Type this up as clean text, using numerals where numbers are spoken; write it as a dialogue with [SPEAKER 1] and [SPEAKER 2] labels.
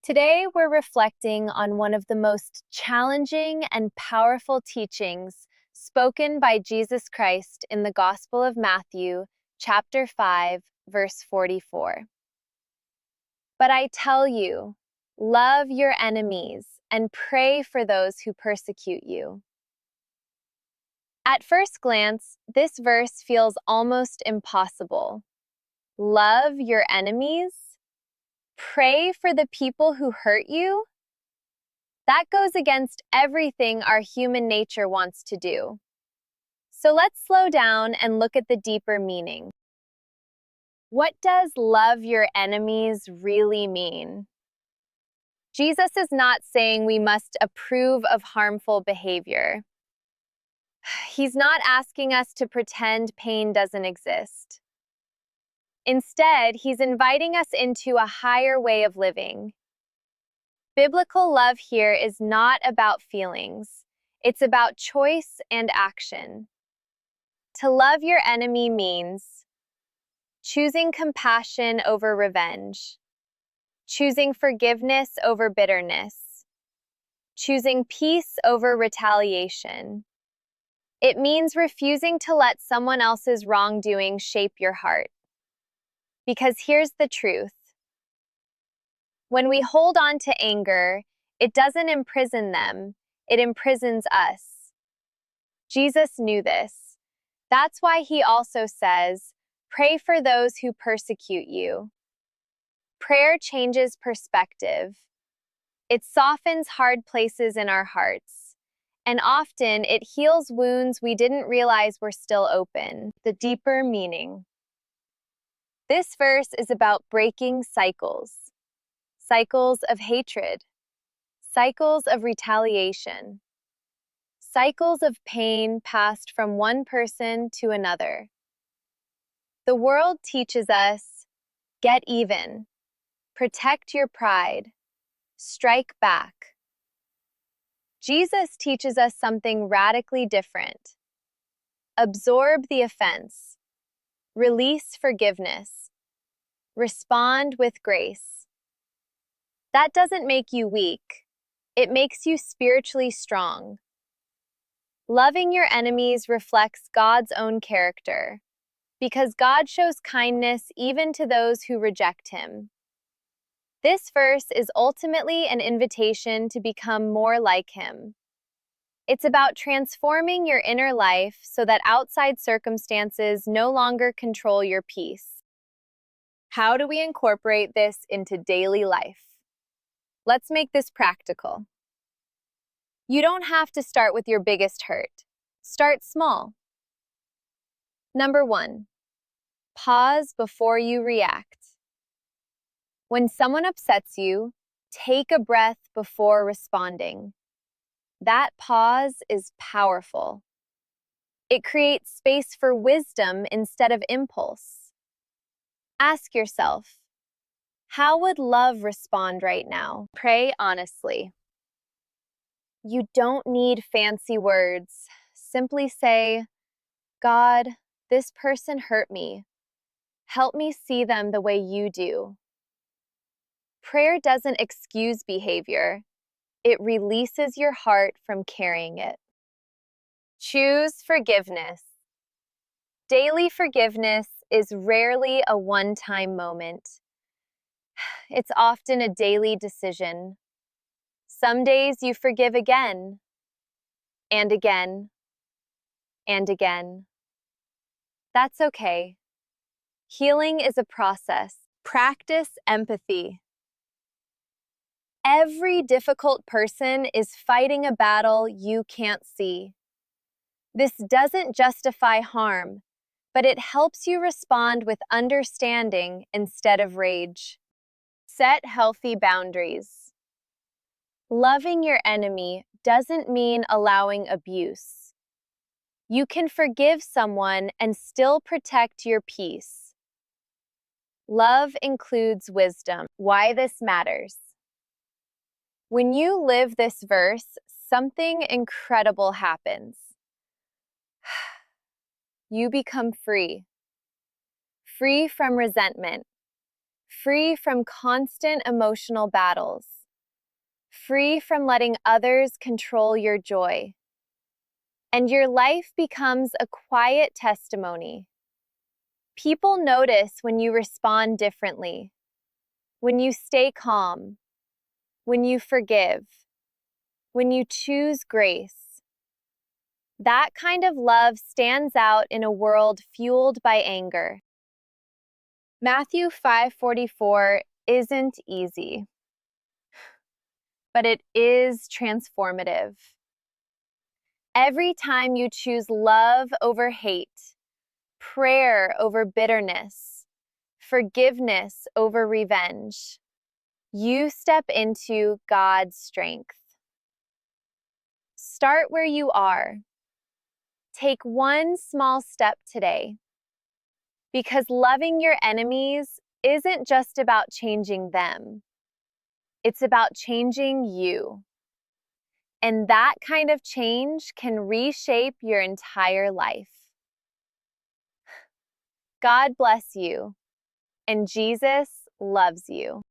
[SPEAKER 1] Today, we're reflecting on one of the most challenging and powerful teachings spoken by Jesus Christ in the Gospel of Matthew, chapter 5, verse 44. But I tell you, love your enemies and pray for those who persecute you. At first glance, this verse feels almost impossible. Love your enemies? Pray for the people who hurt you? That goes against everything our human nature wants to do. So let's slow down and look at the deeper meaning. What does love your enemies really mean? Jesus is not saying we must approve of harmful behavior. He's not asking us to pretend pain doesn't exist. Instead, he's inviting us into a higher way of living. Biblical love here is not about feelings. It's about choice and action. To love your enemy means choosing compassion over revenge, choosing forgiveness over bitterness, choosing peace over retaliation. It means refusing to let someone else's wrongdoing shape your heart. Because here's the truth. When we hold on to anger, it doesn't imprison them, it imprisons us. Jesus knew this. That's why he also says, pray for those who persecute you. Prayer changes perspective. It softens hard places in our hearts, and often it heals wounds we didn't realize were still open. The deeper meaning. This verse is about breaking cycles. Cycles of hatred, cycles of retaliation, cycles of pain passed from one person to another. The world teaches us, get even, protect your pride, strike back. Jesus teaches us something radically different. Absorb the offense, release forgiveness, respond with grace. That doesn't make you weak. It makes you spiritually strong. Loving your enemies reflects God's own character, because God shows kindness even to those who reject him. This verse is ultimately an invitation to become more like him. It's about transforming your inner life so that outside circumstances no longer control your peace. How do we incorporate this into daily life? Let's make this practical. You don't have to start with your biggest hurt. Start small. Number 1, pause before you react. When someone upsets you, take a breath before responding. That pause is powerful. It creates space for wisdom instead of impulse. Ask yourself, how would love respond right now? Pray honestly. You don't need fancy words. Simply say, God, this person hurt me. Help me see them the way you do. Prayer doesn't excuse behavior. It releases your heart from carrying it. Choose forgiveness. Daily forgiveness is rarely a one-time moment. It's often a daily decision. Some days you forgive again, and again, and again. That's okay. Healing is a process. Practice empathy. Every difficult person is fighting a battle you can't see. This doesn't justify harm, but it helps you respond with understanding instead of rage. Set healthy boundaries. Loving your enemy doesn't mean allowing abuse. You can forgive someone and still protect your peace. Love includes wisdom. Why this matters. When you live this verse, something incredible happens. You become free. Free from resentment. Free from constant emotional battles. free from letting others control your joy. And your life becomes a quiet testimony. People notice when you respond differently, when you stay calm, when you forgive, when you choose grace. That kind of love stands out in a world fueled by anger. Matthew 5:44 isn't easy, but it is transformative. Every time you choose love over hate, prayer over bitterness, forgiveness over revenge, you step into God's strength. Start where you are. Take one small step today, because loving your enemies isn't just about changing them. It's about changing you. And that kind of change can reshape your entire life. God bless you, and Jesus loves you.